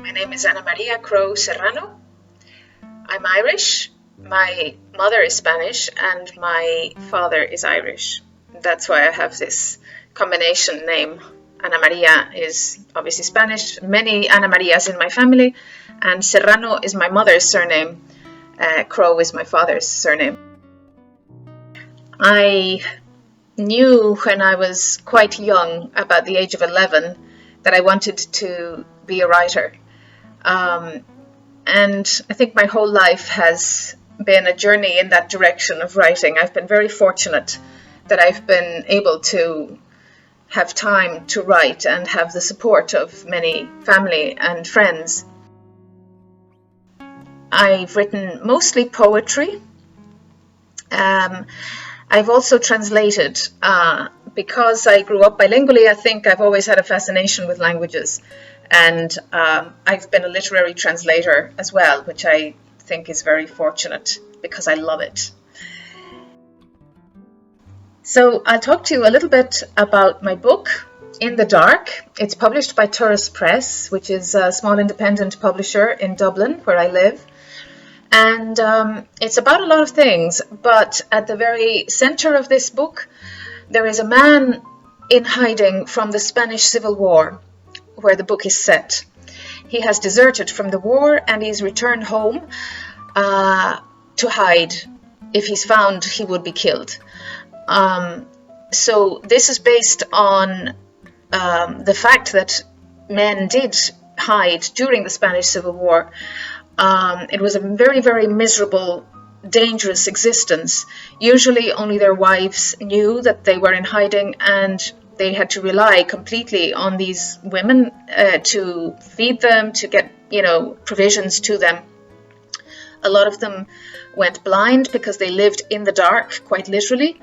My name is Anamaría Crowe Serrano. I'm Irish. My mother is Spanish and my father is Irish. That's why I have this combination name. Anamaría is obviously Spanish, many Anamarías in my family, and Serrano is my mother's surname. Crowe is my father's surname. I knew when I was quite young, about the age of 11, that I wanted to be a writer. And I think my whole life has been a journey in that direction of writing. I've been very fortunate that I've been able to have time to write and have the support of many family and friends. I've written mostly poetry. I've also translated. Because I grew up bilingually, I think I've always had a fascination with languages. And I've been a literary translator as well, which I think is very fortunate because I love it. So I'll talk to you a little bit about my book, In the Dark. It's published by Tourist Press, which is a small independent publisher in Dublin, where I live. And it's about a lot of things, but at the very center of this book, there is a man in hiding from the Spanish Civil War, where the book is set. He has deserted from the war and he's returned home to hide. If he's found, he would be killed. So this is based on the fact that men did hide during the Spanish Civil War. It was a very, very miserable, dangerous existence. Usually only their wives knew that they were in hiding, and they had to rely completely on these women to feed them, to get, provisions to them. A lot of them went blind because they lived in the dark, quite literally.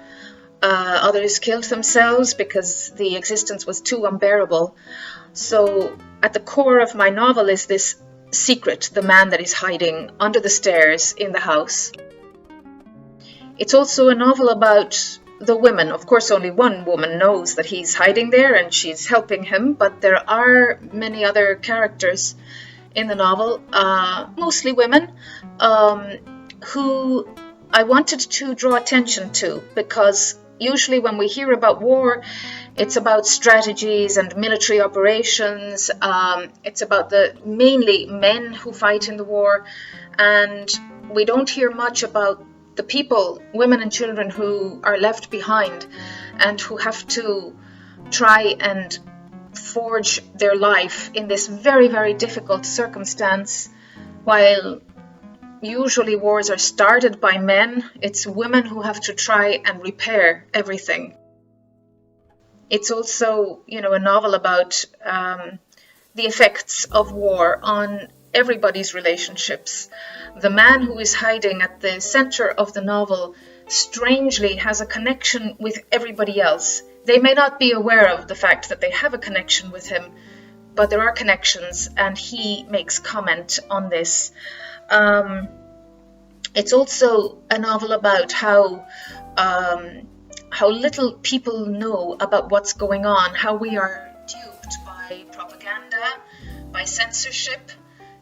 Others killed themselves because the existence was too unbearable. So at the core of my novel is this secret, the man that is hiding under the stairs in the house. It's also a novel about the women. Of course, only one woman knows that he's hiding there and she's helping him, but there are many other characters in the novel, mostly women, who I wanted to draw attention to, because usually when we hear about war, it's about strategies and military operations. It's about mainly men who fight in the war, and we don't hear much about the people, women and children, who are left behind and who have to try and forge their life in this very, very difficult circumstance. While usually wars are started by men, it's women who have to try and repair everything. It's also, a novel about the effects of war on everybody's relationships. The man who is hiding at the center of the novel strangely has a connection with everybody else. They may not be aware of the fact that they have a connection with him, but there are connections, and he makes comment on this. It's also a novel about how little people know about what's going on, how we are duped by propaganda, by censorship,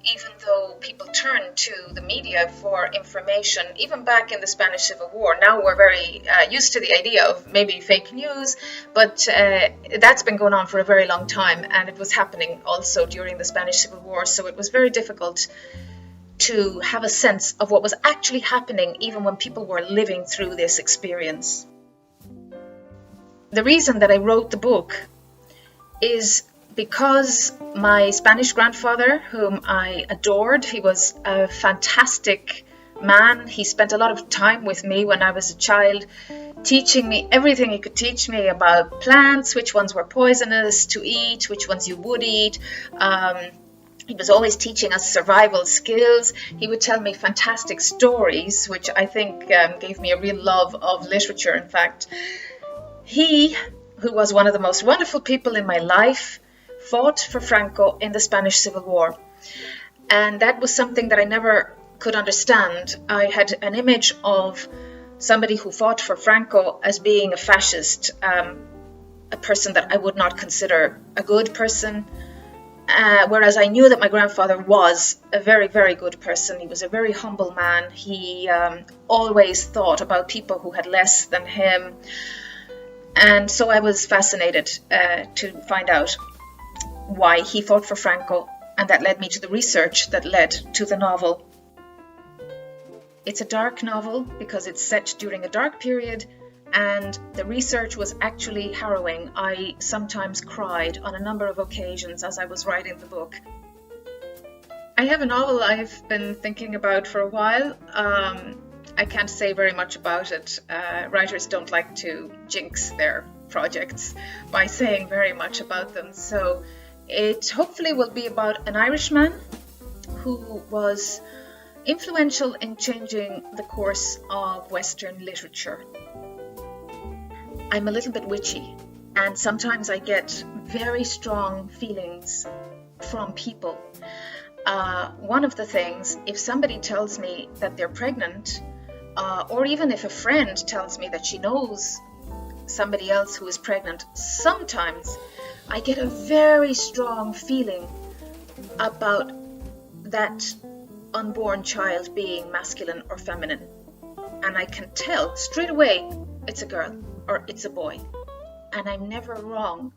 even though people turn to the media for information, even back in the Spanish Civil War. Now we're very used to the idea of maybe fake news, but that's been going on for a very long time, and it was happening also during the Spanish Civil War, so it was very difficult to have a sense of what was actually happening, even when people were living through this experience. The reason that I wrote the book is because my Spanish grandfather, whom I adored, he was a fantastic man. He spent a lot of time with me when I was a child, teaching me everything he could teach me about plants, which ones were poisonous to eat, which ones you would eat. He was always teaching us survival skills. He would tell me fantastic stories, which I think gave me a real love of literature, in fact. He, who was one of the most wonderful people in my life, fought for Franco in the Spanish Civil War. And that was something that I never could understand. I had an image of somebody who fought for Franco as being a fascist, a person that I would not consider a good person, Whereas I knew that my grandfather was a very, very good person. He was a very humble man. He always thought about people who had less than him. And so I was fascinated to find out why he fought for Franco. And that led me to the research that led to the novel. It's a dark novel because it's set during a dark period, and the research was actually harrowing. I sometimes cried on a number of occasions as I was writing the book. I have a novel I've been thinking about for a while. I can't say very much about it. Writers don't like to jinx their projects by saying very much about them. So it hopefully will be about an Irishman who was influential in changing the course of Western literature. I'm a little bit witchy, and sometimes I get very strong feelings from people. One of the things, if somebody tells me that they're pregnant, or even if a friend tells me that she knows somebody else who is pregnant, sometimes I get a very strong feeling about that unborn child being masculine or feminine. And I can tell straight away it's a girl or it's a boy. And I'm never wrong.